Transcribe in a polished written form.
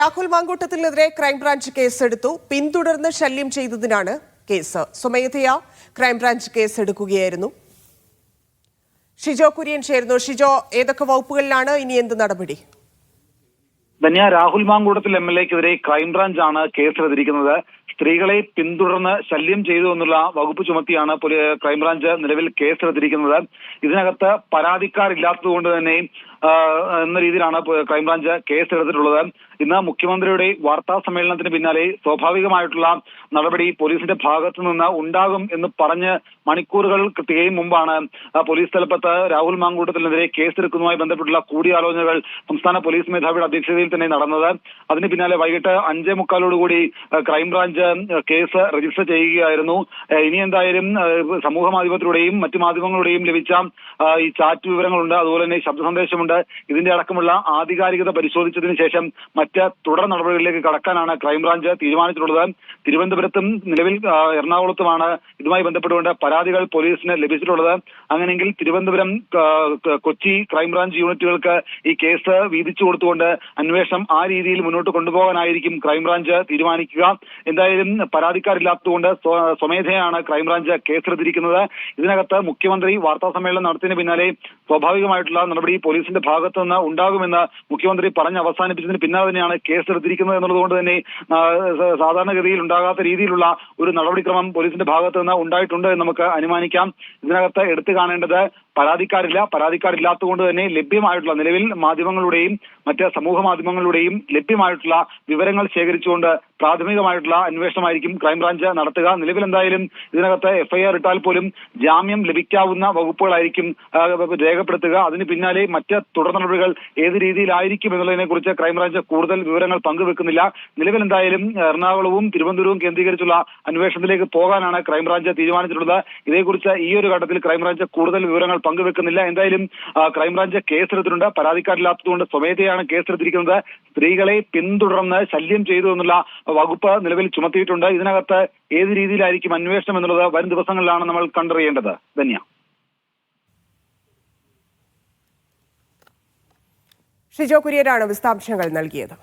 Rahul മാങ്കൂട്ടത്തിനെതിരെ crime branch കേസെടുത്തു. പിന്തുടർന്ന് ശല്യം ചെയ്തതിനാണ് കേസ്. സ്വമേധയാ ക്രൈംബ്രാഞ്ച് കേസെടുക്കുകയായിരുന്നു. ഷിജോ കുര്യൻ ചേരുന്നു. ഷിജോ, ഏതൊക്കെ വകുപ്പുകളിലാണ് ഇനി എന്ത് നടപടി? ധന്യ, രാഹുൽ മാങ്കൂട്ടത്തിൽ MLA-ക്കെതിരെ ക്രൈംബ്രാഞ്ചാണ് കേസെടുത്തിരിക്കുന്നത്. സ്ത്രീകളെ പിന്തുടർന്ന് ശല്യം ചെയ്തു എന്നുള്ള വകുപ്പ് ചുമത്തിയാണ് ക്രൈംബ്രാഞ്ച് നിലവിൽ കേസെടുത്തിരിക്കുന്നത്. ഇതിനകത്ത് പരാതിക്കാരില്ലാത്തതുകൊണ്ട് തന്നെ എന്ന രീതിയിലാണ് ക്രൈംബ്രാഞ്ച് കേസെടുത്തിട്ടുള്ളത്. ഇന്ന് മുഖ്യമന്ത്രിയുടെ വാർത്താ സമ്മേളനത്തിന് പിന്നാലെ സ്വാഭാവികമായിട്ടുള്ള നടപടി പോലീസിന്റെ ഭാഗത്തു നിന്ന് ഉണ്ടാകും എന്ന് പറഞ്ഞ് മണിക്കൂറുകൾ തികയും മുമ്പാണ് പോലീസ് തലപ്പത്ത് രാഹുൽ മാങ്കൂട്ടത്തിനെതിരെ കേസെടുക്കുന്നതുമായി ബന്ധപ്പെട്ടുള്ള കൂടിയാലോചനകൾ സംസ്ഥാന പോലീസ് മേധാവിയുടെ അധ്യക്ഷതയിൽ തന്നെ നടന്നത്. അതിന് പിന്നാലെ വൈകിട്ട് 5:45 ക്രൈംബ്രാഞ്ച് കേസ് രജിസ്റ്റർ ചെയ്യുകയായിരുന്നു. ഇനി എന്തായാലും സമൂഹ മാധ്യമത്തിലൂടെയും മറ്റു മാധ്യമങ്ങളുടെയും ലഭിച്ച ഈ ചാറ്റ് വിവരങ്ങളുണ്ട്, അതുപോലെ തന്നെ ശബ്ദ സന്ദേശമുണ്ട്. ഇതിന്റെ അടക്കമുള്ള ആധികാരികത പരിശോധിച്ചതിന് ശേഷം മറ്റ് തുടർ നടപടികളിലേക്ക് കടക്കാനാണ് ക്രൈംബ്രാഞ്ച് തീരുമാനിച്ചിട്ടുള്ളത്. തിരുവനന്തപുരത്തും നിലവിൽ എറണാകുളത്തുമാണ് ഇതുമായി ബന്ധപ്പെട്ടുകൊണ്ട് പരാതികൾ പോലീസിന് ലഭിച്ചിട്ടുള്ളത്. അങ്ങനെയെങ്കിൽ തിരുവനന്തപുരം, കൊച്ചി ക്രൈംബ്രാഞ്ച് യൂണിറ്റുകൾക്ക് ഈ കേസ് വീതിച്ചു കൊടുത്തുകൊണ്ട് അന്വേഷണം ആ രീതിയിൽ മുന്നോട്ട് കൊണ്ടുപോകാനായിരിക്കും ക്രൈംബ്രാഞ്ച് തീരുമാനിക്കുക. എന്തായാലും പരാതിക്കാരില്ലാത്തതുകൊണ്ട് സ്വമേധയാണ് ക്രൈംബ്രാഞ്ച് കേസെടുത്തിരിക്കുന്നത്. ഇതിനകത്ത് മുഖ്യമന്ത്രി വാർത്താ സമ്മേളനം നടത്തിയതിന് പിന്നാലെ സ്വാഭാവികമായിട്ടുള്ള നടപടി പോലീസിന്റെ ഭാഗത്തു നിന്ന് ഉണ്ടാകുമെന്ന് മുഖ്യമന്ത്രി പറഞ്ഞ് അവസാനിപ്പിച്ചതിന് പിന്നാലെ തന്നെയാണ് കേസെടുത്തിരിക്കുന്നത് എന്നുള്ളതുകൊണ്ട് തന്നെ സാധാരണഗതിയിൽ ഉണ്ടാകാത്ത രീതിയിലുള്ള ഒരു നടപടിക്രമം പോലീസിന്റെ ഭാഗത്തു നിന്ന് ഉണ്ടായിട്ടുണ്ട് എന്ന് നമുക്ക് അനുമാനിക്കാം. ഇതിനകത്ത് എടുത്തു കാണേണ്ടത് പരാതിക്കാരില്ലാത്തതുകൊണ്ട് തന്നെ ലഭ്യമായിട്ടുള്ള നിലവിൽ മാധ്യമങ്ങളുടെയും മറ്റ് സമൂഹ മാധ്യമങ്ങളുടെയും ലഭ്യമായിട്ടുള്ള വിവരങ്ങൾ ശേഖരിച്ചുകൊണ്ട് പ്രാഥമികമായിട്ടുള്ള അന്വേഷണമായിരിക്കും ക്രൈംബ്രാഞ്ച് നടത്തുക. നിലവിൽ എന്തായാലും ഇതിനകത്ത് FIR ഇട്ടാൽ പോലും ജാമ്യം ലഭിക്കാവുന്ന വകുപ്പുകളായിരിക്കും രേഖപ്പെടുത്തുക. അതിന് പിന്നാലെ മറ്റ് തുടർ നടപടികൾ ഏത് രീതിയിലായിരിക്കും എന്നുള്ളതിനെ കുറിച്ച് ക്രൈംബ്രാഞ്ച് കൂടുതൽ വിവരങ്ങൾ പങ്കുവെക്കുന്നില്ല. നിലവിൽ എന്തായാലും എറണാകുളവും തിരുവനന്തപുരവും കേന്ദ്രീകരിച്ചുള്ള അന്വേഷണത്തിലേക്ക് പോകാനാണ് ക്രൈംബ്രാഞ്ച് തീരുമാനിച്ചിട്ടുള്ളത്. ഇതേക്കുറിച്ച് ഈ ഒരു ഘട്ടത്തിൽ ക്രൈംബ്രാഞ്ച് കൂടുതൽ വിവരങ്ങൾ പങ്കുവെക്കുന്നില്ല. എന്തായാലും ക്രൈംബ്രാഞ്ച് കേസെടുത്തിട്ടുണ്ട്. പരാതിക്കാരില്ലാത്തതുകൊണ്ട് സ്വമേധയാണ് കേസെടുത്തിരിക്കുന്നത്. സ്ത്രീകളെ പിന്തുടർന്ന് ശല്യം ചെയ്തു എന്നുള്ള വകുപ്പ് നിലവിൽ ചുമത്തിയിട്ടുണ്ട്. ഇതിനകത്ത് ഏത് രീതിയിലായിരിക്കും അന്വേഷണം എന്നുള്ളത് വരും ദിവസങ്ങളിലാണ് നമ്മൾ കണ്ടറിയേണ്ടത്. ധന്യ. ഷിജോ കുര്യനാണ് വിശദാംശങ്ങൾ നൽകിയത്.